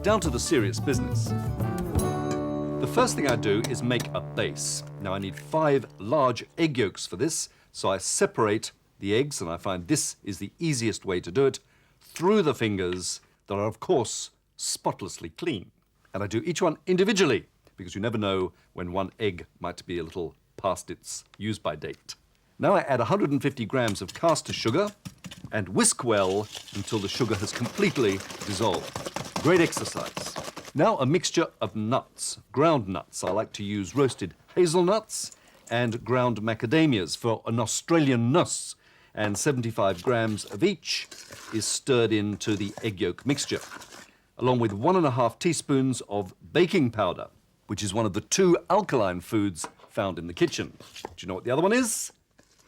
down to the serious business. The first thing I do is make a base. Now I need 5 large egg yolks for this, so I separate the eggs, and I find this is the easiest way to do it, through the fingers that are, of course, spotlessly clean. And I do each one individually, because you never know when one egg might be a little past its use-by date. Now I add 150 grams of caster sugar and whisk well until the sugar has completely dissolved. Great exercise. Now a mixture of nuts, ground nuts. I like to use roasted hazelnuts and ground macadamias for an Australian nuss, and 75 grams of each is stirred into the egg yolk mixture, along with 1½ teaspoons of baking powder, which is one of the 2 alkaline foods found in the kitchen. Do you know what the other one is?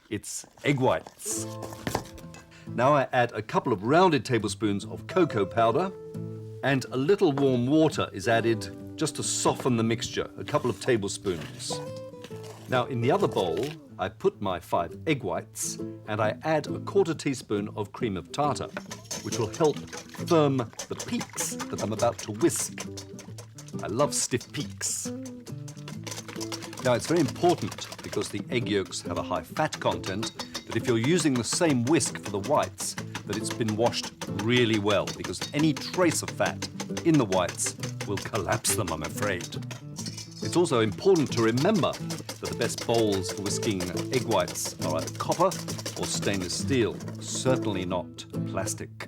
It's egg whites. Now I add a couple of rounded tablespoons of cocoa powder, and a little warm water is added just to soften the mixture, a couple of tablespoons. Now in the other bowl, I put my 5 egg whites, and I add a 1/4 teaspoon of cream of tartar, which will help firm the peaks that I'm about to whisk. I love stiff peaks. Now it's very important, because the egg yolks have a high fat content, that if you're using the same whisk for the whites, that it's been washed really well, because any trace of fat in the whites will collapse them, I'm afraid. It's also important to remember that the best bowls for whisking egg whites are either copper or stainless steel, certainly not plastic.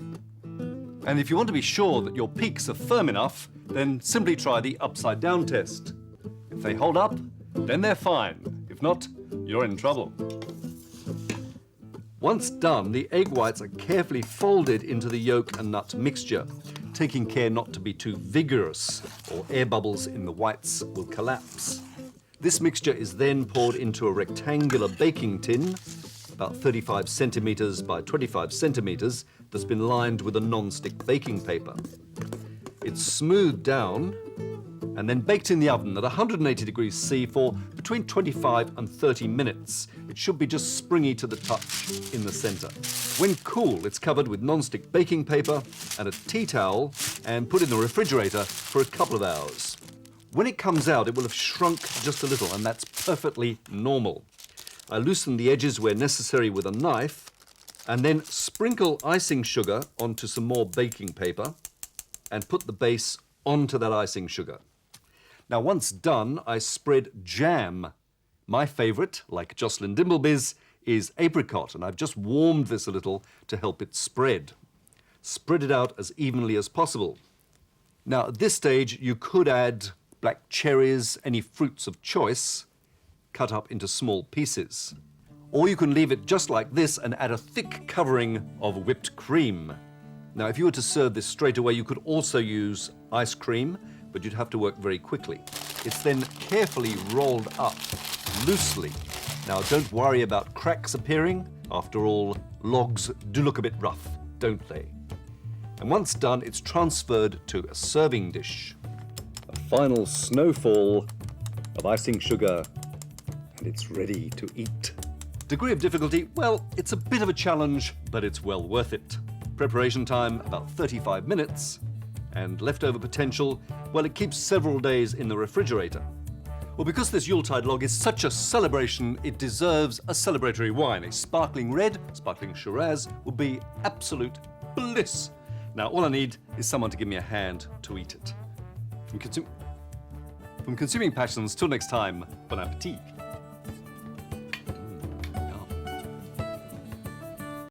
And if you want to be sure that your peaks are firm enough, then simply try the upside down test. If they hold up, then they're fine. If not, you're in trouble. Once done, the egg whites are carefully folded into the yolk and nut mixture, taking care not to be too vigorous, or air bubbles in the whites will collapse. This mixture is then poured into a rectangular baking tin, about 35 centimeters by 25 centimeters, that's been lined with a non-stick baking paper. It's smoothed down and then baked in the oven at 180 degrees C for between 25 and 30 minutes. It should be just springy to the touch in the center. When cool, it's covered with non-stick baking paper and a tea towel and put in the refrigerator for a couple of hours. When it comes out, it will have shrunk just a little, and that's perfectly normal. I loosen the edges where necessary with a knife, and then sprinkle icing sugar onto some more baking paper and put the base onto that icing sugar. Now, once done, I spread jam. My favorite, like Josceline Dimbleby's, is apricot, and I've just warmed this a little to help it spread. Spread it out as evenly as possible. Now, at this stage, you could add black cherries, any fruits of choice, cut up into small pieces. Or you can leave it just like this and add a thick covering of whipped cream. Now, if you were to serve this straight away, you could also use ice cream, but you'd have to work very quickly. It's then carefully rolled up loosely. Now, don't worry about cracks appearing. After all, logs do look a bit rough, don't they? And once done, it's transferred to a serving dish. A final snowfall of icing sugar, and it's ready to eat. Degree of difficulty, well, it's a bit of a challenge, but it's well worth it. Preparation time, about 35 minutes. And leftover potential, well, it keeps several days in the refrigerator. Well, because this Yuletide log is such a celebration, it deserves a celebratory wine. A sparkling red, sparkling Shiraz, would be absolute bliss. Now, all I need is someone to give me a hand to eat it. From Consuming Passions, till next time, bon appetit.